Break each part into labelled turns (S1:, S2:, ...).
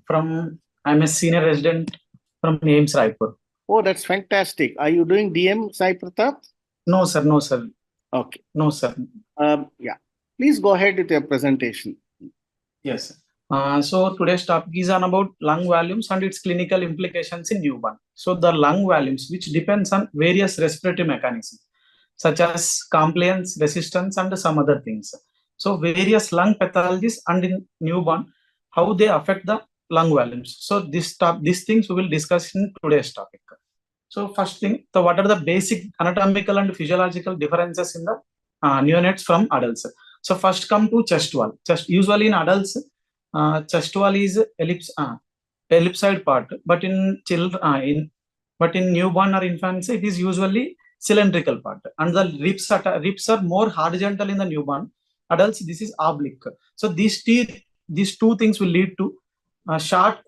S1: I'm a senior resident from AIMS Raipur.
S2: Oh, that's fantastic. Are you doing DM, SaiPrathap?
S1: No, sir. No, sir.
S2: Okay.
S1: No, sir.
S2: Yeah. Please go ahead with your presentation.
S1: Yes. So today's topic is on about lung volumes and its clinical implications in newborn. So the lung volumes, which depends on various respiratory mechanisms, such as compliance, resistance, and some other things. So various lung pathologies and in newborn, how they affect the lung volumes. So these things we will discuss in today's topic. So first thing, so what are the basic anatomical and physiological differences in the neonates from adults? So first come to chest wall. Usually in adults, chest wall is ellipsoid part, but in children, in newborn or infants, it is usually cylindrical part, and the ribs are more horizontal in the newborn. Adults, this is oblique. So these two things will lead to short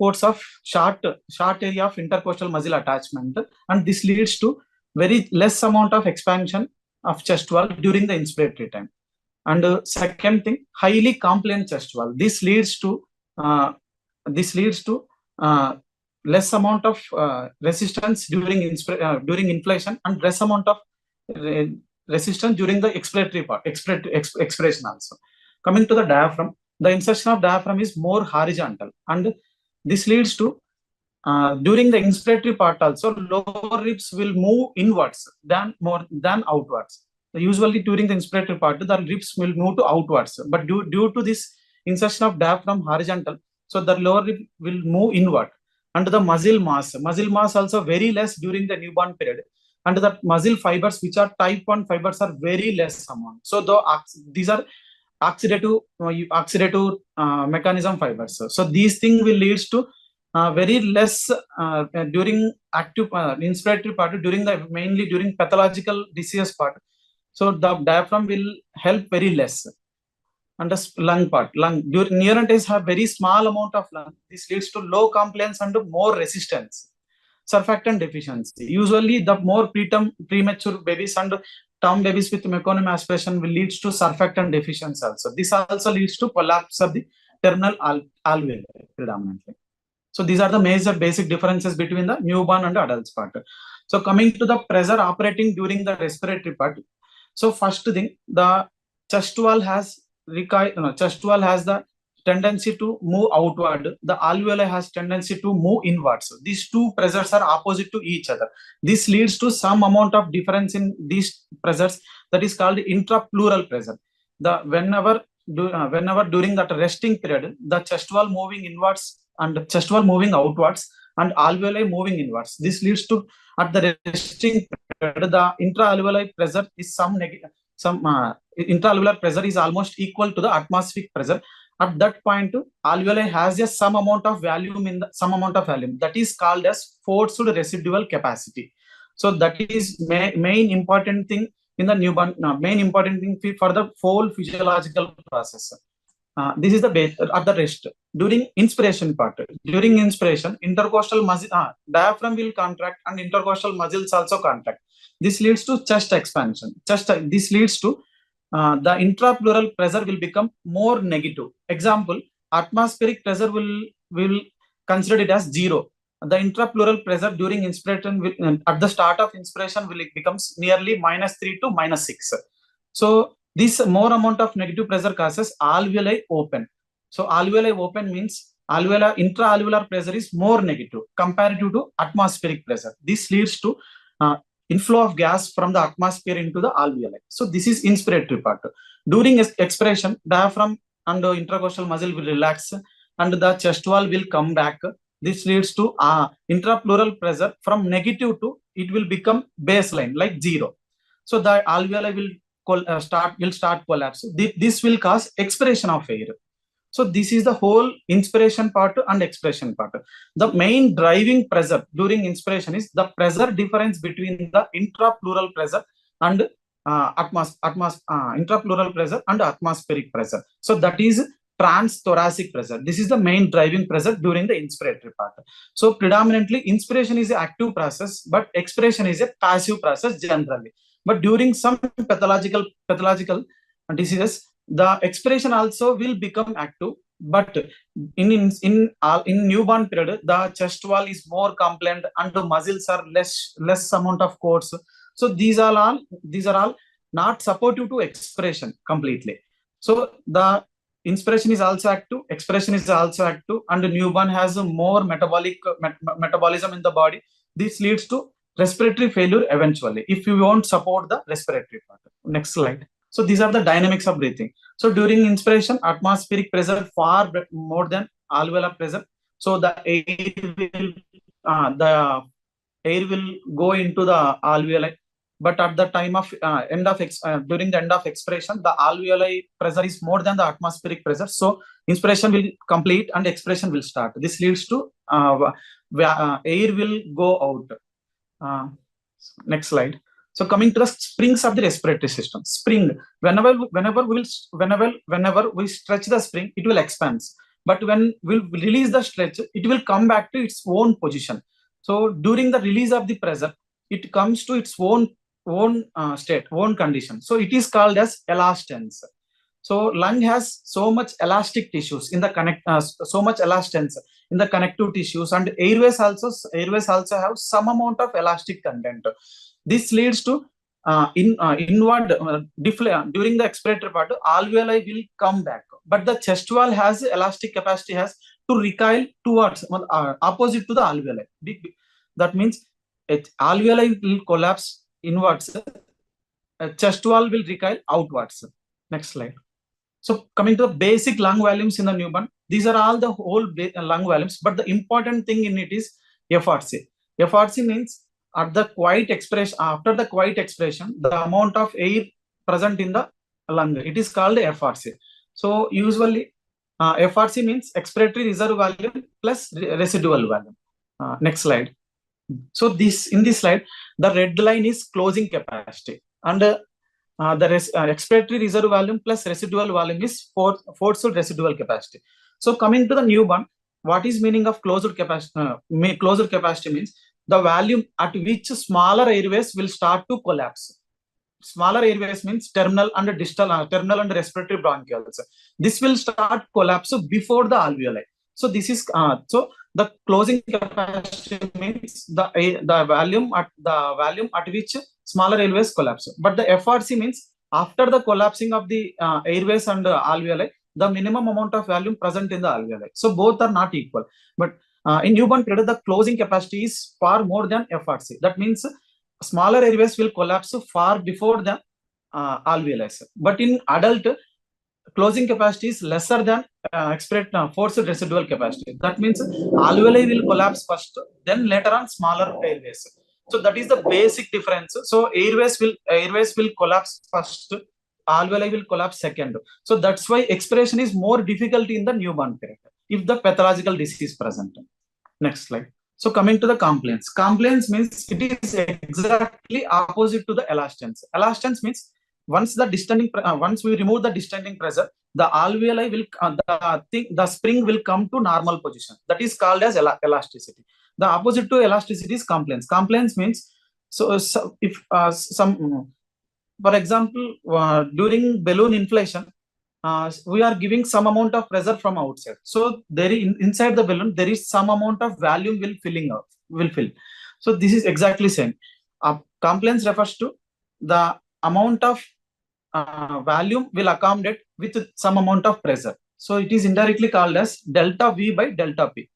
S1: area of intercostal muscle attachment, and this leads to very less amount of expansion of chest wall during the inspiratory time. And second thing, highly compliant chest wall. This leads to less amount of resistance during inflation, and less amount of resistance during the expiratory part, expiration also. Coming to the diaphragm, the insertion of diaphragm is more horizontal, and this leads to during the inspiratory part also, lower ribs will move inwards than outwards. Usually during the inspiratory part, the ribs will move to outwards, but due to this insertion of diaphragm horizontal, so the lower rib will move inward. And the muscle mass also very less during the newborn period, and the muscle fibers, which are type 1 fibers, are very less amount. So these are oxidative mechanism fibers. So these things will lead to very less during active inspiratory part, mainly during pathological disease part. So the diaphragm will help very less. And the lung part, neonates have very small amount of lung. This leads to low compliance and more resistance. Surfactant deficiency. Usually the more premature babies and term babies with meconium aspiration will lead to surfactant deficiency also. This also leads to collapse of the terminal alveoli predominantly. So these are the major basic differences between the newborn and adults part. So coming to the pressure operating during the respiratory part. So first thing, the chest wall has the tendency to move outward. The alveoli has tendency to move inwards. So these two pressures are opposite to each other. This leads to some amount of difference in these pressures, that is called intrapleural pressure. Whenever during that resting period, the chest wall moving inwards and chest wall moving outwards and alveoli moving inwards. This leads to, at the resting period, the intraalveolar pressure is intraalveolar pressure is almost equal to the atmospheric pressure. At that point, alveoli has just some amount of volume that is called as forced residual capacity. So that is main important thing in the newborn. Main important thing for the whole physiological process. This is the base at the rest. During inspiration part, intercostal muscle, diaphragm will contract and intercostal muscles also contract. This leads to chest expansion. This leads to the intrapleural pressure will become more negative. Example, atmospheric pressure will consider it as 0. The intrapleural pressure during inspiration at the start of inspiration becomes nearly -3 to -6. So this more amount of negative pressure causes alveoli open. So alveoli open means intraalveolar pressure is more negative comparative to atmospheric pressure. This leads to inflow of gas from the atmosphere into the alveoli. So this is inspiratory part. During expiration, diaphragm and intercostal muscle will relax and the chest wall will come back. This leads to intrapleural pressure from negative to it will become baseline like 0. So the alveoli will start collapse. This will cause expiration of air. So this is the whole inspiration part and expiration part. The main driving pressure during inspiration is the pressure difference between the intrapleural pressure and intrapleural pressure and atmospheric pressure. So that is transthoracic pressure. This is the main driving pressure during the inspiratory part. So predominantly inspiration is an active process, but expiration is a passive process generally. But during some pathological diseases, the expiration also will become active, but in newborn period, the chest wall is more compliant and the muscles are less amount of course. So these are all not supportive to expression completely. So the inspiration is also active, expression is also active, and the newborn has a more metabolism in the body. This leads to respiratory failure eventually if you won't support the respiratory part. Next slide. So these are the dynamics of breathing. So during inspiration, atmospheric pressure far more than alveolar pressure. So the air will go into the alveoli. But at the time of during the end of expiration, the alveoli pressure is more than the atmospheric pressure. So inspiration will complete and expiration will start. This leads to air will go out. Next slide. So coming to the springs of the respiratory system. Spring, whenever we stretch the spring, it will expand. But when we release the stretch, it will come back to its own position. So during the release of the pressure, it comes to its own state, own condition. So it is called as elastance. So lung has so much elastic tissues in the so much elastance in the connective tissues, and airways also have some amount of elastic content. This leads to inward during the expiratory part, alveoli will come back, but the chest wall has elastic capacity has to recoil towards opposite to the alveoli. That means alveoli will collapse inwards, chest wall will recoil outwards. Next slide. So coming to the basic lung volumes in the newborn, these are all the whole lung volumes, but the important thing in it is FRC. FRC means at the quiet expression, after the quiet expression, the amount of air present in the lung, it is called FRC. So usually FRC means expiratory reserve volume plus residual volume. Next slide. So in this slide, the red line is closing capacity, and the expiratory reserve volume plus residual volume is forced residual capacity. So coming to the newborn, what is meaning of closed capacity? Closed capacity means the volume at which smaller airways will start to collapse. Smaller airways means terminal and distal, terminal and respiratory bronchioles. This will start collapse before the alveoli. So this is so the closing capacity means the volume at which smaller airways collapse. But the FRC means after the collapsing of the airways and alveoli, the minimum amount of volume present in the alveoli. So both are not equal. But in newborn period, the closing capacity is far more than FRC. That means smaller airways will collapse far before the alveoli. But in adult, closing capacity is lesser than forced residual capacity. That means alveoli will collapse first, then later on smaller airways. So that is the basic difference. So airways will collapse first, alveoli will collapse second. So that's why expiration is more difficult in the newborn period if the pathological disease is present. Next slide. So coming to the compliance. Compliance means it is exactly opposite to the elastance. Elastance means once we remove the distending pressure, the alveoli will the spring will come to normal position. That is called as elasticity. The opposite to elasticity is compliance. Compliance means if for example, during balloon inflation, we are giving some amount of pressure from outside. So inside the balloon, there is some amount of volume will fill. So this is exactly same. Compliance refers to the amount of volume will accommodate with some amount of pressure. So it is indirectly called as delta V by delta P.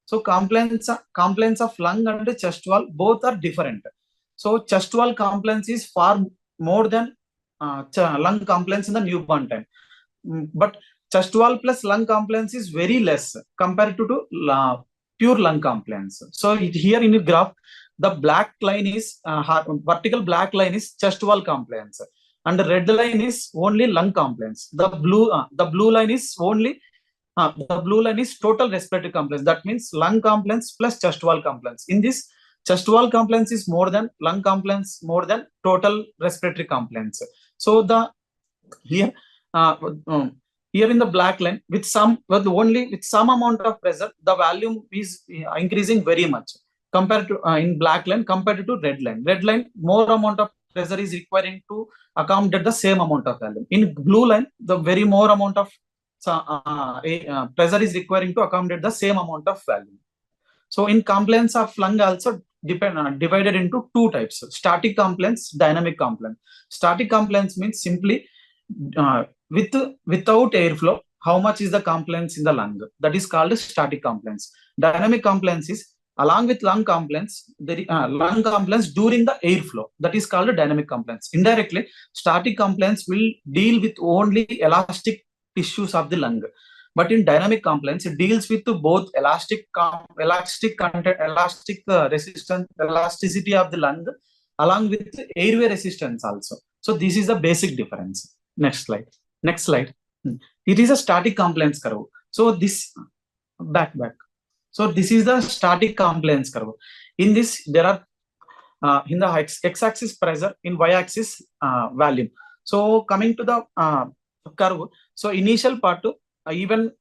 S1: So compliance of lung and chest wall both are different. So chest wall compliance is far more than lung compliance in the newborn time. But chest wall plus lung compliance is very less compared to pure lung compliance. So here in the graph, the black line is vertical black line is chest wall compliance, and the red line is only lung compliance. The blue line is only total respiratory compliance. That means lung compliance plus chest wall compliance. In this, chest wall compliance is more than lung compliance, more than total respiratory compliance. So here in the black line, with some amount of pressure, the volume is increasing very much compared to in black line compared to red line. Red line, more amount of pressure is requiring to accommodate the same amount of volume. In blue line, the very more amount of pressure is requiring to accommodate the same amount of volume. So in compliance of lung also divided into two types: static compliance, dynamic compliance. Static compliance means simply without airflow, how much is the compliance in the lung? That is called static compliance. Dynamic compliance is along with lung compliance, lung compliance during the airflow. That is called dynamic compliance. Indirectly, static compliance will deal with only elastic tissues of the lung. But in dynamic compliance, it deals with both elasticity of the lung along with airway resistance also. So this is the basic difference. Next slide. Next slide. It is a static compliance curve. So this back. So this is the static compliance curve. In this, there are in the x-axis pressure, in y-axis volume. So coming to the curve. So initial part, even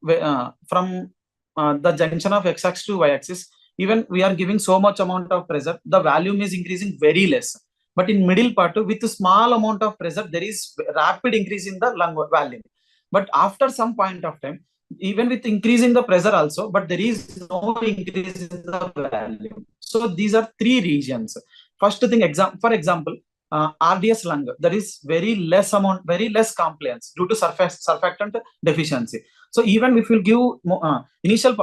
S1: from the junction of x-axis to y-axis, even we are giving so much amount of pressure, the volume is increasing very less. But in middle part, with a small amount of pressure, there is rapid increase in the lung volume. But after some point of time, even with increasing the pressure also, but there is no increase in the volume. So these are three regions. First thing, for example, RDS lung, there is very less compliance due to surfactant deficiency. So even if we give initial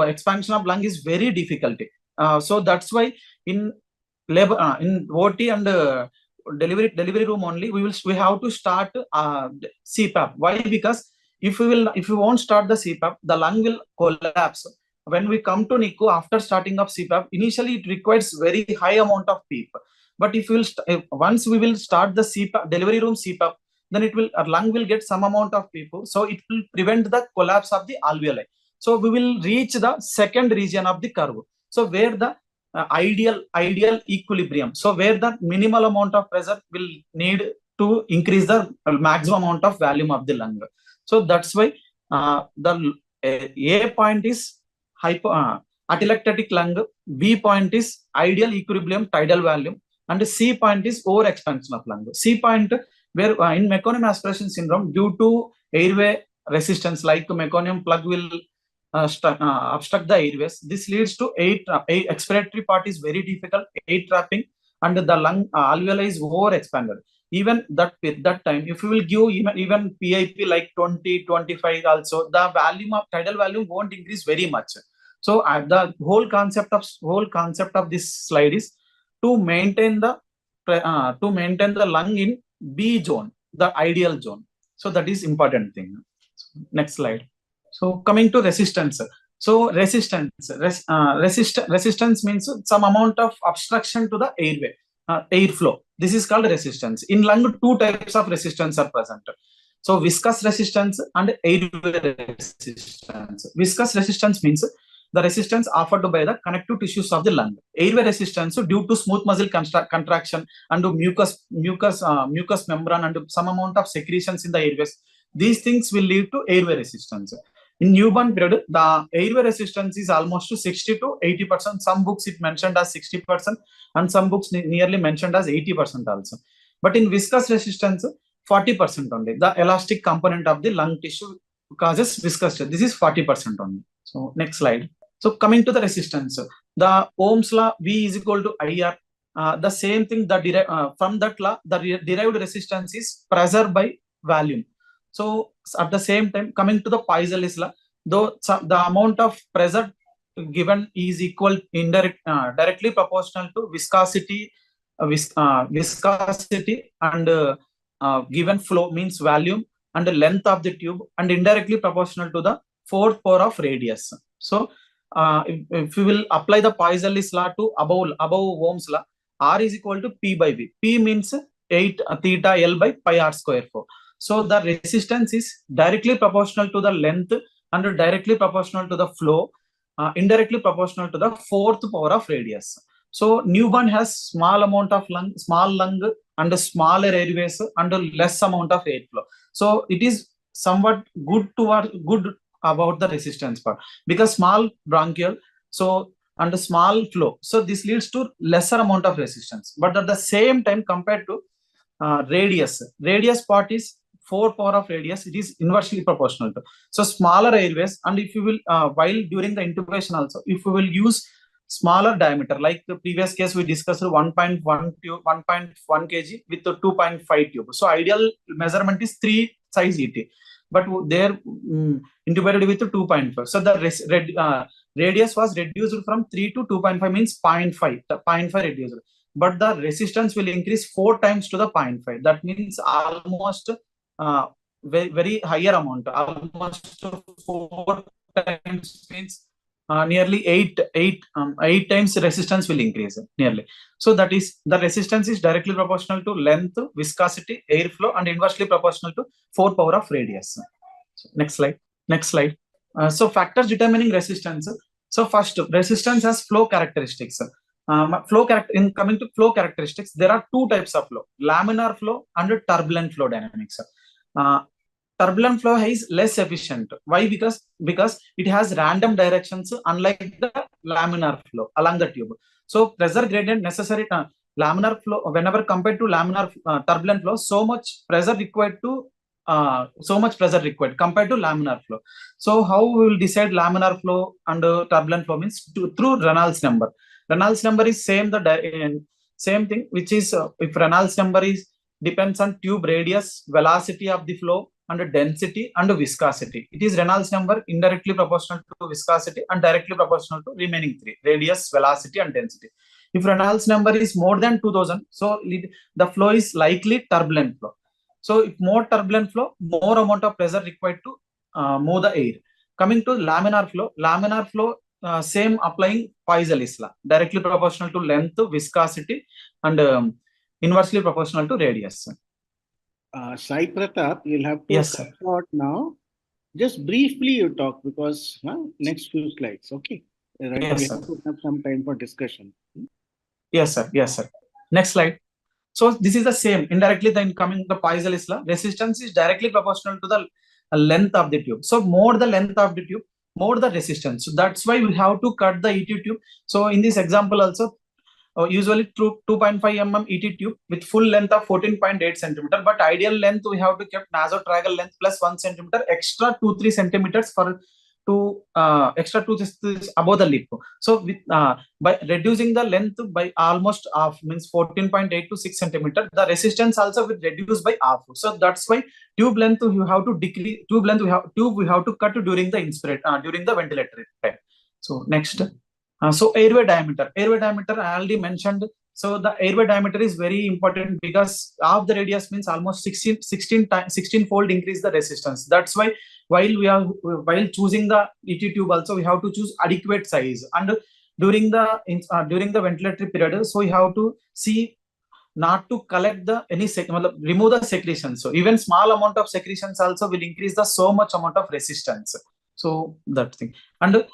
S1: expansion of lung is very difficult. So that's why in labor, in OT and delivery room only, we have to start CPAP. Why? Because if we won't start the CPAP, the lung will collapse. When we come to NICU after starting of CPAP, initially it requires very high amount of PEEP. But if once we will start the CPAP, delivery room CPAP, then our lung will get some amount of PEEP. So it will prevent the collapse of the alveoli. So we will reach the second region of the curve. So where the ideal equilibrium. So where the minimal amount of pressure will need to increase the maximum amount of volume of the lung. So that's why the A point is atelectatic lung, B point is ideal equilibrium tidal volume, and C point is over expansion of lung. C point, where in meconium aspiration syndrome, due to airway resistance, like meconium plug will obstruct the airways. This leads to expiratory part is very difficult, air trapping, and the lung alveoli is over expanded. Even that time, if you will give even PIP like 20, 25 also, the volume of tidal volume won't increase very much. So the whole concept of this slide is to maintain the lung in B zone, the ideal zone. So that is important thing. Next slide. So coming to resistance. So resistance means some amount of obstruction to the airway, airflow. This is called resistance. In lung, two types of resistance are present. So viscous resistance and airway resistance. Viscous resistance means the resistance offered by the connective tissues of the lung. Airway resistance due to smooth muscle contraction and mucous membrane and some amount of secretions in the airways. These things will lead to airway resistance. In newborn period, the airway resistance is almost to 60 to 80%. Some books it mentioned as 60%, and some books nearly mentioned as 80% also. But in viscous resistance, 40% only. The elastic component of the lung tissue causes viscous. This is 40% only. So next slide. So coming to the resistance, the Ohm's law, V is equal to IR. The same thing, from that law, the derived resistance is pressure by volume. So at the same time, coming to the Paisal's law, though the amount of pressure given is equal directly proportional to viscosity and given flow means volume and the length of the tube, and indirectly proportional to the fourth power of radius. So if we will apply the Paisal's law to above Ohm's law, R is equal to P by V. P means 8 theta L by pi R square 4. So the resistance is directly proportional to the length and directly proportional to the flow, indirectly proportional to the fourth power of radius. So newborn has small amount of small lung and smaller airways and less amount of airflow. So it is somewhat good about the resistance part, because small bronchial, so and a small flow. So this leads to lesser amount of resistance. But at the same time, compared to radius part is 4 power of radius, it is inversely proportional to. So smaller airways, and if you will, while during the intubation also, if we will use smaller diameter, like the previous case we discussed 1.1 tube, 1.1 kg with the 2.5 tube. So ideal measurement is 3 size ET, but they're intubated with 2.5. So the radius was reduced from 3 to 2.5, means 0.5. The 0.5 reduced, but the resistance will increase 4 times to the 0.5. That means almost very, very higher amount, almost 4 times, means nearly 8 times resistance will increase nearly. So that is, the resistance is directly proportional to length, viscosity, airflow, and inversely proportional to 4 power of radius. So next slide. So factors determining resistance. So first, resistance has flow characteristics. Coming to flow characteristics, there are 2 types of flow: laminar flow and turbulent flow dynamics. Turbulent flow is less efficient. Why? Because it has random directions, unlike the laminar flow along the tube. So pressure gradient necessary. Laminar flow, whenever compared to laminar turbulent flow, so much pressure required compared to laminar flow. So how we will decide laminar flow and turbulent flow means through Reynolds number. Reynolds number is same thing, which is if Reynolds number is depends on tube radius, velocity of the flow, and density and viscosity. It is Reynolds number indirectly proportional to viscosity and directly proportional to remaining 3: radius, velocity, and density. If Reynolds number is more than 2000, so the flow is likely turbulent flow. So if more turbulent flow, more amount of pressure required to move the air. Coming to laminar flow, same applying Poiseuille's law, directly proportional to length, viscosity, and inversely proportional to radius.
S2: SaiPrathap, you'll have to cut short now. Just briefly you talk, because next few slides, okay? Right,
S1: yes,
S2: we have to have some time for discussion.
S1: Yes, sir. Next slide. So this is the same. Indirectly, then coming the Poiseuille's law, resistance is directly proportional to the length of the tube. So more the length of the tube, more the resistance. So that's why we have to cut the ET tube. So in this example also, usually through 2.5 mm ET tube with full length of 14.8 centimeter, but ideal length we have to keep nasotragal length plus 1 centimeter, extra 2-3 centimeters for to extra 2 above the lip. So with by reducing the length by almost half, means 14.8 to 6 centimeter, the resistance also will reduce by half. So that's why tube length you have to decrease. Tube we have to cut during the during the ventilatory time. So next. So airway diameter I already mentioned. So the airway diameter is very important, because half the radius means almost 16 fold increase the resistance. That's why while choosing the ET tube also, we have to choose adequate size. And during the ventilatory period, so we have to see not to collect remove the secretions. So even small amount of secretions also will increase the so much amount of resistance. So that thing. And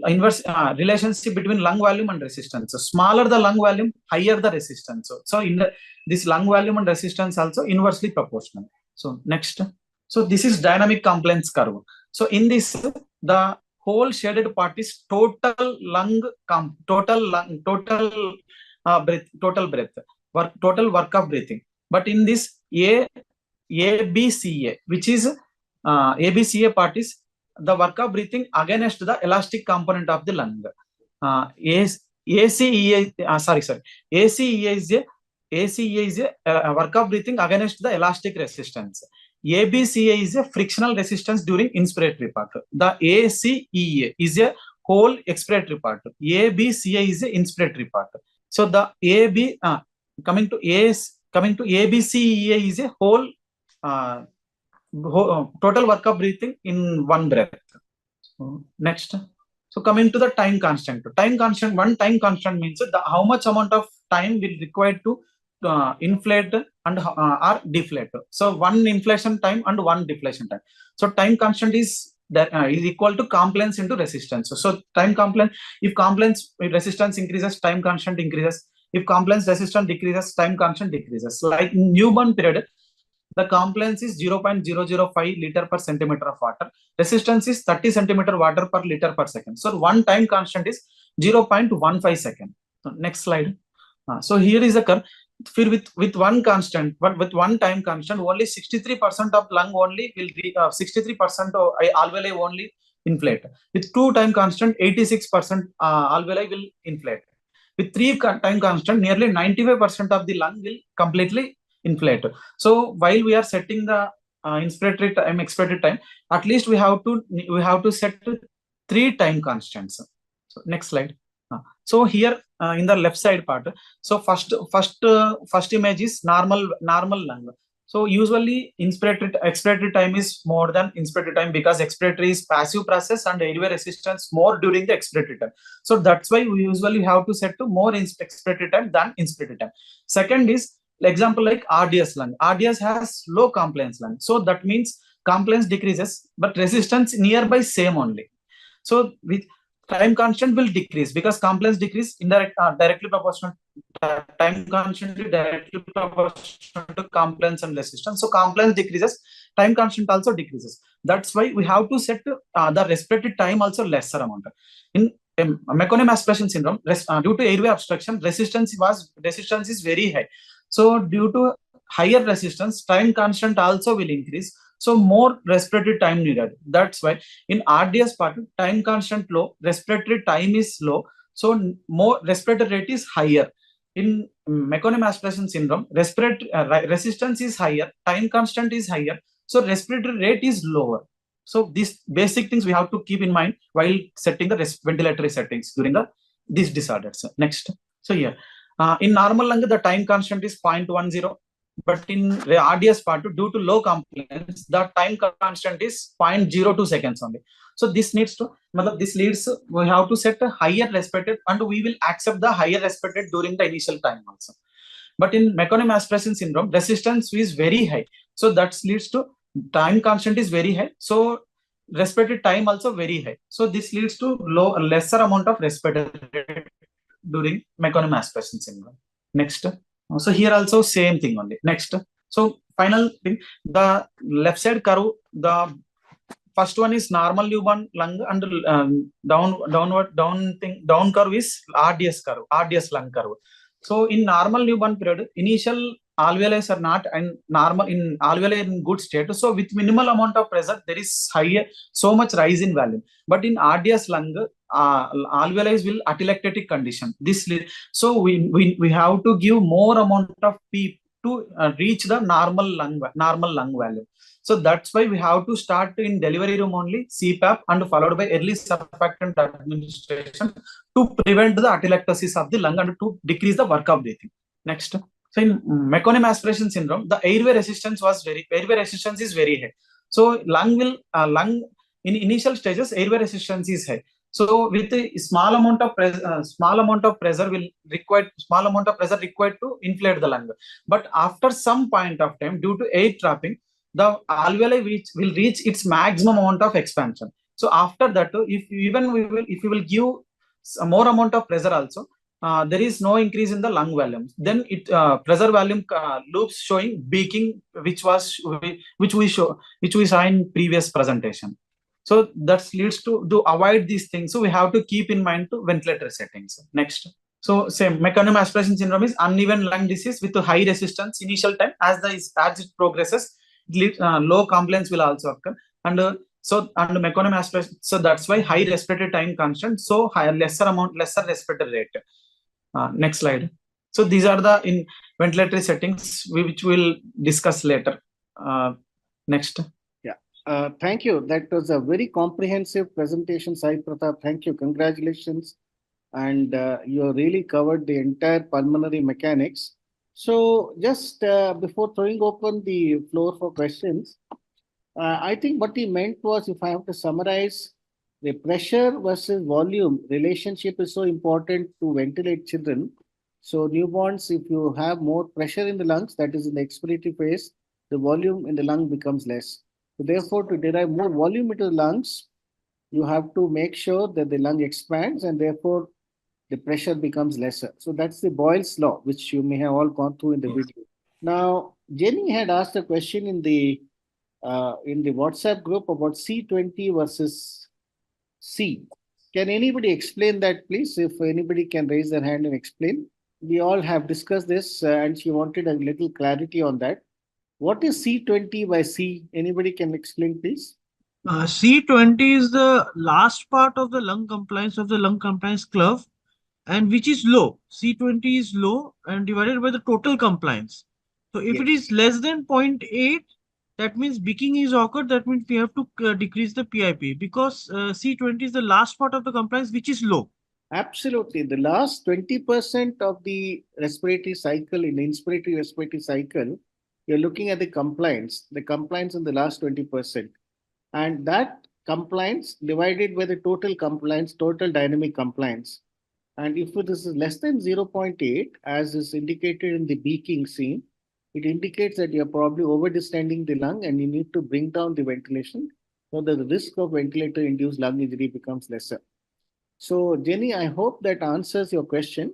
S1: inverse relationship between lung volume and resistance. So smaller the lung volume, higher the resistance. So in this lung volume and resistance also inversely proportional. So next. So this is dynamic compliance curve. So in this, the whole shaded part is total work of breathing. But in this ABCA, which is ABCA part is the work of breathing against the elastic component of the lung. ACEA is a work of breathing against the elastic resistance. ABCA is a frictional resistance during inspiratory part. The ACEA is a whole expiratory part. ABCA is a inspiratory part. So the coming to ABCEA is a whole total work of breathing in one breath. So next. So coming to the time constant. One time constant means how much amount of time will required to inflate and or deflate. So one inflation time and one deflation time. So time constant is equal to compliance into resistance. So time compliance, if compliance resistance increases, time constant increases. If compliance resistance decreases, time constant decreases. Like in newborn period, the compliance is 0.005 liter per centimeter of water. Resistance is 30 centimeter water per liter per second. So one time constant is 0.15 second. So next slide. So here is the curve. with one constant, but with one time constant, only 63% of lung only will 63% of alveoli only inflate. With two time constant, 86% alveoli will inflate. With three time constant, nearly 95% of the lung will completely inflate. So while we are setting the inspiratory time, expiratory time, at least we have to set three time constants. So next slide. So here in the left side part, so first image is normal lung. So usually expiratory time is more than inspiratory time, because expiratory is passive process and airway resistance more during the expiratory time. So that's why we usually have to set to more expiratory time than inspiratory time. Second is example like RDS lung. RDS has low compliance lung. So that means compliance decreases, but resistance nearby same only. So with time constant will decrease, because compliance decrease directly proportional. Time constant is directly proportional to compliance and resistance. So compliance decreases, time constant also decreases. That's why we have to set the respiratory time also lesser amount. In meconium aspiration syndrome, due to airway obstruction, resistance is very high. So due to higher resistance, time constant also will increase. So more respiratory time needed. That's why in RDS part, time constant low, respiratory time is low, so more respiratory rate is higher. In meconium aspiration syndrome, respiratory resistance is higher, time constant is higher, so respiratory rate is lower. So these basic things we have to keep in mind while setting the ventilatory settings during these disorders. Next. So here, in normal lung, the time constant is 0.10. But in RDS part, due to low compliance, the time constant is 0.02 seconds only. So this leads, we have to set a higher respiratory, and we will accept the higher respiratory during the initial time also. But in meconium aspiration syndrome, resistance is very high. So that leads to time constant is very high. So respiratory time also very high. So this leads to lesser amount of respiratory during meconium aspiration syndrome. Next. So here also same thing only. Next. So final thing, the left side curve, the first one is normal newborn lung, and down curve is RDS lung curve. So in normal newborn period, initial alveoli are not and normal in alveoli in good state. So with minimal amount of pressure, there is so much rise in volume. But in RDS lung, alveoli will atelectatic condition. So we have to give more amount of PEEP to reach the normal lung value. So that's why we have to start in delivery room only CPAP and followed by early surfactant administration to prevent the atelectasis of the lung and to decrease the work of breathing. Next. So in meconium aspiration syndrome, the airway resistance is very high. So lung in initial stages, airway resistance is high. So with a small amount of pressure required to inflate the lung. But after some point of time, due to air trapping, the alveoli will reach its maximum amount of expansion. So after that, if you will give more amount of pressure also, there is no increase in the lung volume. Then pressure volume loops showing beaking, which we saw in previous presentation. So that leads to avoid these things. So we have to keep in mind to ventilator settings. Next. So same meconium aspiration syndrome is uneven lung disease with high resistance initial time. As it progresses, low compliance will also occur. And meconium aspiration. So that's why high respiratory time constant. So lesser respiratory rate. Next slide. So these are the in ventilatory settings which we'll discuss later. Next.
S2: Thank you. That was a very comprehensive presentation, SaiPrathap. Thank you. Congratulations. And you really covered the entire pulmonary mechanics. So just before throwing open the floor for questions, I think what he meant was, if I have to summarize, the pressure versus volume relationship is so important to ventilate children. So newborns, if you have more pressure in the lungs, that is in the expiratory phase, the volume in the lung becomes less. So therefore, to derive more volume into the lungs, you have to make sure that the lung expands, and therefore the pressure becomes lesser. So that's the Boyle's law, which you may have all gone through in the video. Now, Jenny had asked a question in the WhatsApp group about C20 versus C. Can anybody explain that, please? If anybody can raise their hand and explain. we all have discussed this, and she wanted a little clarity on that. What is C20 by C? Anybody can explain, please?
S3: C20 is the last part of the lung compliance curve, and which is low. C20 is low and divided by the total compliance. So if it
S2: Yes.
S3: is less than 0.8, that means beaking is occurred. That means we have to decrease the PIP, because C20 is the last part of the compliance which is low.
S2: Absolutely. The last 20% of the respiratory cycle, in the inspiratory respiratory cycle, you're looking at the compliance in the last 20%. And that compliance divided by the total compliance, total dynamic compliance. And if it is less than 0.8, as is indicated in the beaking scene, it indicates that you're probably over-distending the lung and you need to bring down the ventilation so that the risk of ventilator-induced lung injury becomes lesser. So, Jenny, I hope that answers your question.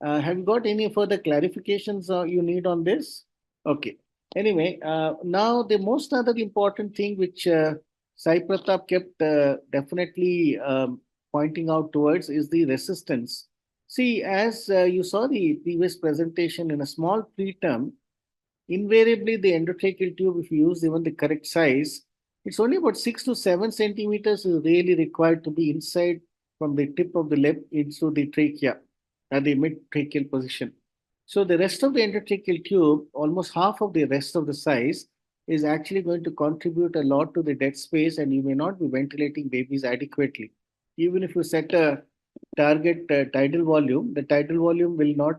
S2: Have you got any further clarifications you need on this? Okay. Anyway, now the most other important thing which Sai Pratap kept definitely pointing out towards is the resistance. See, as you saw the previous presentation in a small preterm, invariably the endotracheal tube, if you use even the correct size, it's only about 6 to 7 centimeters is really required to be inside from the tip of the lip into the trachea at the mid-tracheal position. So the rest of the endotracheal tube, almost half of the rest of the size, is actually going to contribute a lot to the dead space, and you may not be ventilating babies adequately. Even if you set a target tidal volume, the tidal volume will not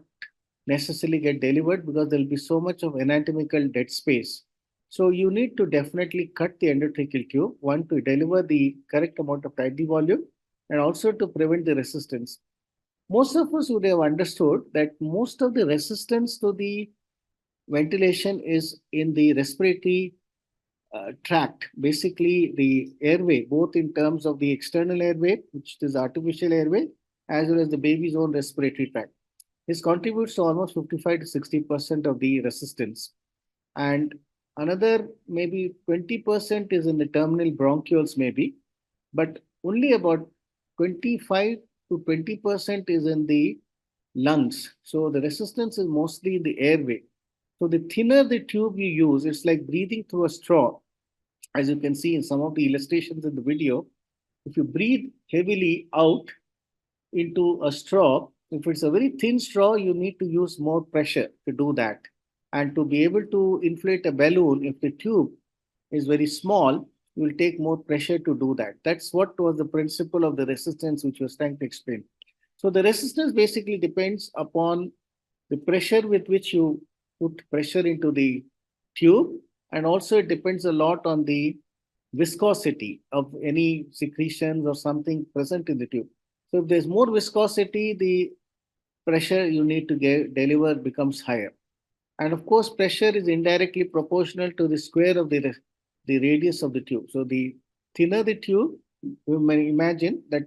S2: necessarily get delivered because there will be so much of anatomical dead space. So you need to definitely cut the endotracheal tube, one to deliver the correct amount of tidal volume and also to prevent the resistance. Most of us would have understood that most of the resistance to the ventilation is in the respiratory tract, basically the airway, both in terms of the external airway, which is artificial airway, as well as the baby's own respiratory tract. This contributes to almost 55 to 60% of the resistance. And another maybe 20% is in the terminal bronchioles, maybe, but only about 25 to 20% is in the lungs. So the resistance is mostly in the airway. So the thinner the tube you use, it's like breathing through a straw. As you can see in some of the illustrations in the video, if you breathe heavily out into a straw, if it's a very thin straw, you need to use more pressure to do that. And to be able to inflate a balloon, if the tube is very small, you will take more pressure to do that. That's what was the principle of the resistance which was trying to explain. So the resistance basically depends upon the pressure with which you put pressure into the tube, and also it depends a lot on the viscosity of any secretions or something present in the tube. So if there's more viscosity, the pressure you need to deliver becomes higher. And of course, pressure is indirectly proportional to the square of the radius of the tube. So the thinner the tube, you may imagine that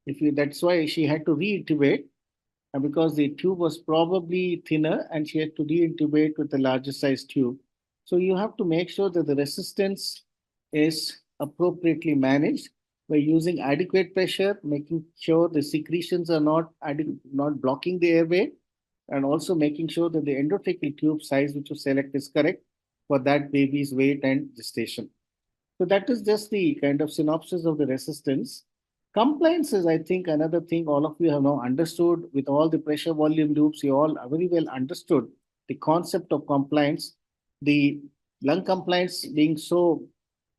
S2: if you, that's why she had to re-intubate, because the tube was probably thinner and she had to re-intubate with a larger size tube. So you have to make sure that the resistance is appropriately managed by using adequate pressure, making sure the secretions are not blocking the airway, and also making sure that the endotracheal tube size which you select is correct for that baby's weight and gestation. So that is just the kind of synopsis of the resistance. Compliance is, I think, another thing all of you have now understood with all the pressure volume loops. You all very well understood the concept of compliance, the lung compliance being so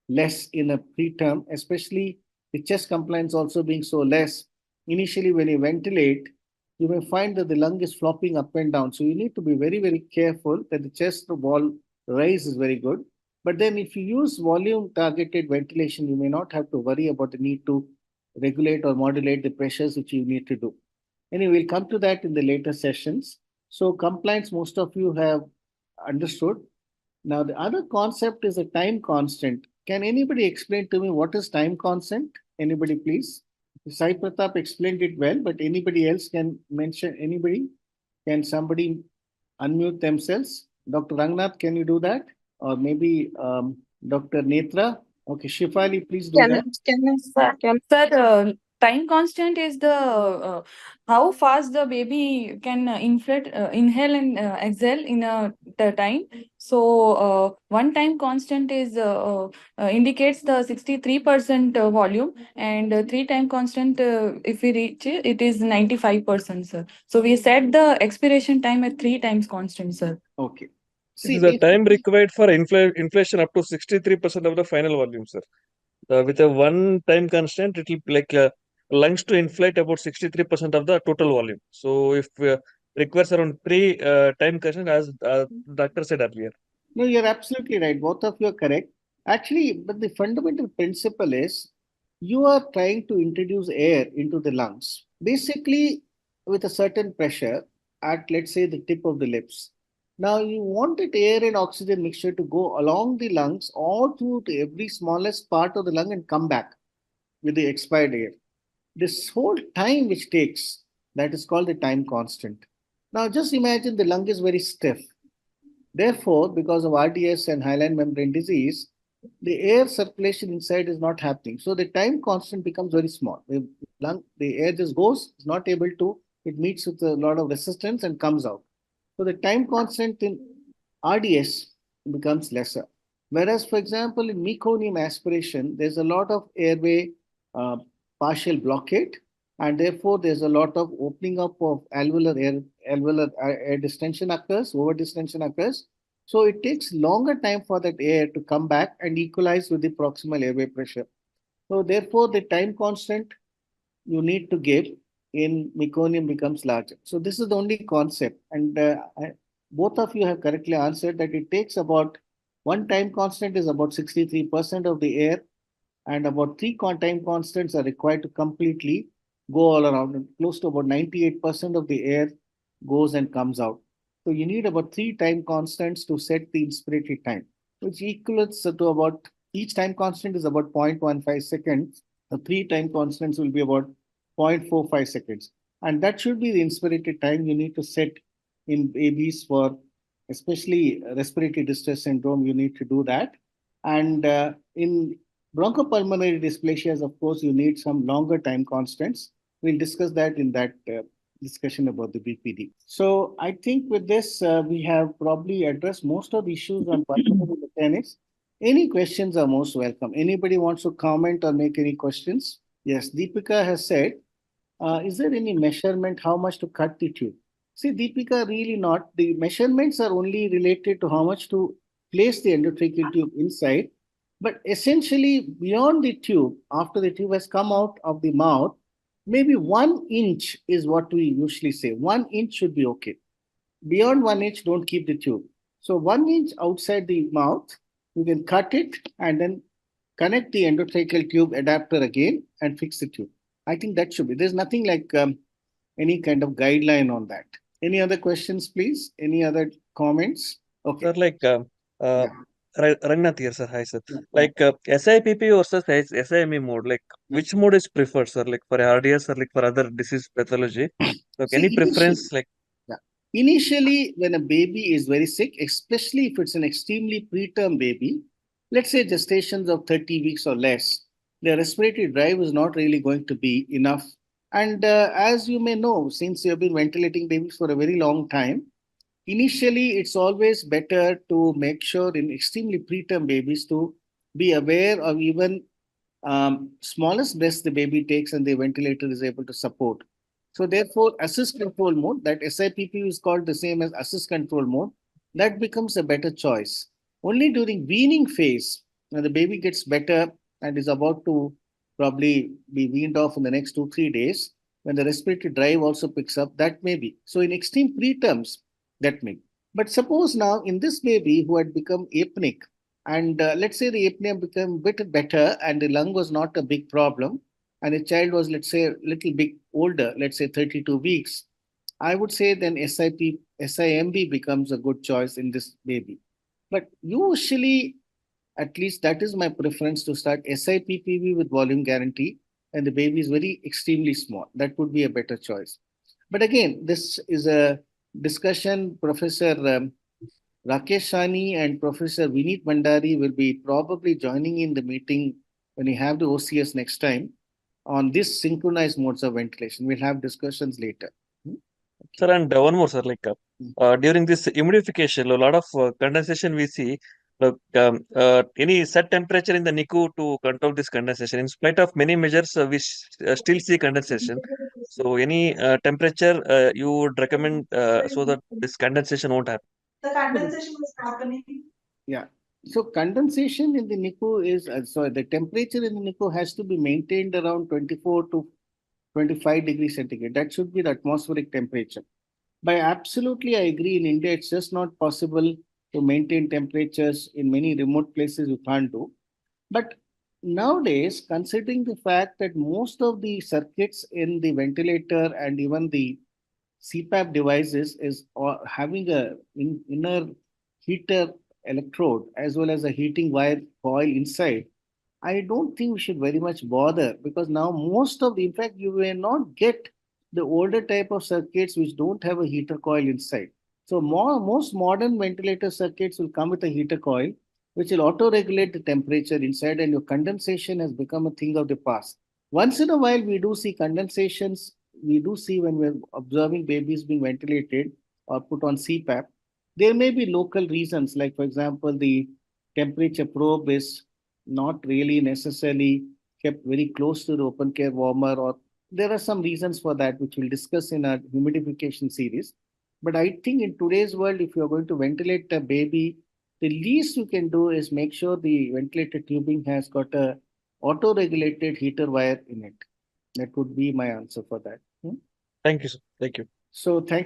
S2: less in a preterm, especially the chest compliance also being so less. Initially, when you ventilate, you may find that the lung is flopping up and down. So you need to be very, very careful that the chest wall rise is very good. But then if you use volume targeted ventilation, you may not have to worry about the need to regulate or modulate the pressures which you need to do. Anyway, we'll come to that in the later sessions. So compliance, most of you have understood. Now, the other concept is a time constant. Can anybody explain to me what is time constant? Anybody, please? Sai Pratap explained it well, but anybody else can mention anybody? Can somebody unmute themselves? Dr. Rangnath, can you do that? Or maybe Dr. Netra? Okay, Shifali, please do that.
S4: Can sir, time constant is the how fast the baby can inhale and exhale in the time. So one time constant is indicates the 63% volume, and three time constant, if we reach it, it is 95%, sir. So we set the expiration time at three times constant, sir.
S2: Okay.
S5: It
S2: See,
S5: is the time required for inflation up to 63% of the final volume, sir. With a one time constant, it will be like lungs to inflate about 63% of the total volume. So if requires around three time constant, as doctor said earlier.
S2: no, you're absolutely right. Both of you are correct. Actually, but the fundamental principle is you are trying to introduce air into the lungs, basically with a certain pressure at, let's say, the tip of the lips. Now, you want that air and oxygen mixture to go along the lungs all through to every smallest part of the lung and come back with the expired air. This whole time which takes, that is called the time constant. Now, just imagine the lung is very stiff. Therefore, because of RDS and hyaline membrane disease, the air circulation inside is not happening. So the time constant becomes very small. The air just goes, is not able to, it meets with a lot of resistance and comes out. So the time constant in RDS becomes lesser. Whereas, for example, in meconium aspiration, there's a lot of airway uh, partial blockade, and therefore there's a lot of opening up of alveolar air distension occurs, over distension occurs. So it takes longer time for that air to come back and equalize with the proximal airway pressure. So therefore, the time constant you need to give in meconium becomes larger. So this is the only concept. And both of you have correctly answered that it takes about one time constant is about 63% of the air, and about three time constants are required to completely go all around. And close to about 98% of the air goes and comes out. So you need about three time constants to set the inspiratory time, which equals to about, each time constant is about 0.15 seconds. The three time constants will be about 0.45 seconds. And that should be the inspiratory time you need to set in babies for especially respiratory distress syndrome. You need to do that. And in bronchopulmonary dysplasias, of course, you need some longer time constants. We'll discuss that in that discussion about the BPD. So I think with this, we have probably addressed most of the issues on pulmonary mechanics. Any questions are most welcome. Anybody wants to comment or make any questions? Yes, Deepika has said, is there any measurement how much to cut the tube? See, Deepika, really not. The measurements are only related to how much to place the endotracheal tube inside. But essentially, beyond the tube, after the tube has come out of the mouth, maybe 1 inch is what we usually say. 1 inch should be okay. Beyond 1 inch, don't keep the tube. So 1 inch outside the mouth, you can cut it and then connect the endotracheal tube adapter again and fix the tube. I think that should be. There's nothing like any kind of guideline on that. Any other questions, please? Any other comments? Okay.
S5: Sir, like
S2: Yeah.
S5: Rangnath here, sir. Hi, sir. Like SIPP versus SIME mode, like which mode is preferred, sir? Like for RDS or like for other disease pathology? Like
S2: See,
S5: any preference? Like
S2: yeah. Initially, when a baby is very sick, especially if it's an extremely preterm baby, let's say gestations of 30 weeks or less, the respiratory drive is not really going to be enough. And as you may know, since you've been ventilating babies for a very long time, initially it's always better to make sure in extremely preterm babies to be aware of even smallest breaths the baby takes and the ventilator is able to support. So therefore, assist control mode, that SIPP is called the same as assist control mode, that becomes a better choice. Only during weaning phase, when the baby gets better and is about to probably be weaned off in the next 2-3 days, when the respiratory drive also picks up, that may be. So in extreme preterms, that may. But suppose now in this baby who had become apneic, and let's say the apnea became a bit better and the lung was not a big problem, and the child was, let's say, a little bit older, let's say 32 weeks, I would say then SIMB becomes a good choice in this baby. But usually, at least that is my preference, to start SIPPV with volume guarantee, and the baby is very extremely small. That would be a better choice. But again, this is a discussion. Professor Rakesh Sani and Professor Vineet Bhandari will be probably joining in the meeting when we have the OCS next time. on this synchronized modes of ventilation. We'll have discussions later.
S5: Sir, and one more, sir, like during this humidification, a lot of condensation we see. Any set temperature in the NICU to control this condensation. In spite of many measures, we still see condensation. So, any temperature you would recommend so that this condensation won't happen?
S6: The condensation is happening.
S2: Yeah. So condensation in the NICU is, the temperature in the NICU has to be maintained around 24 to 25 degrees centigrade. That should be the atmospheric temperature. But absolutely, I agree. In India, it's just not possible to maintain temperatures in many remote places. You can't do. But nowadays, considering the fact that most of the circuits in the ventilator and even the CPAP devices is having a inner heater electrode as well as a heating wire coil inside, I don't think we should very much bother, because now most of the, in fact, you may not get the older type of circuits which don't have a heater coil inside. So most modern ventilator circuits will come with a heater coil, which will auto-regulate the temperature inside, and your condensation has become a thing of the past. Once in a while, we do see condensations. We do see when we're observing babies being ventilated or put on CPAP. There may be local reasons, like, for example, the temperature probe is not really necessarily kept very close to the open care warmer, or there are some reasons for that, which we'll discuss in our humidification series. But I think in today's world, if you're going to ventilate a baby, the least you can do is make sure the ventilator tubing has got a auto-regulated heater wire in it. That would be my answer for that.
S5: Thank you, sir. Thank you.
S2: So thank you.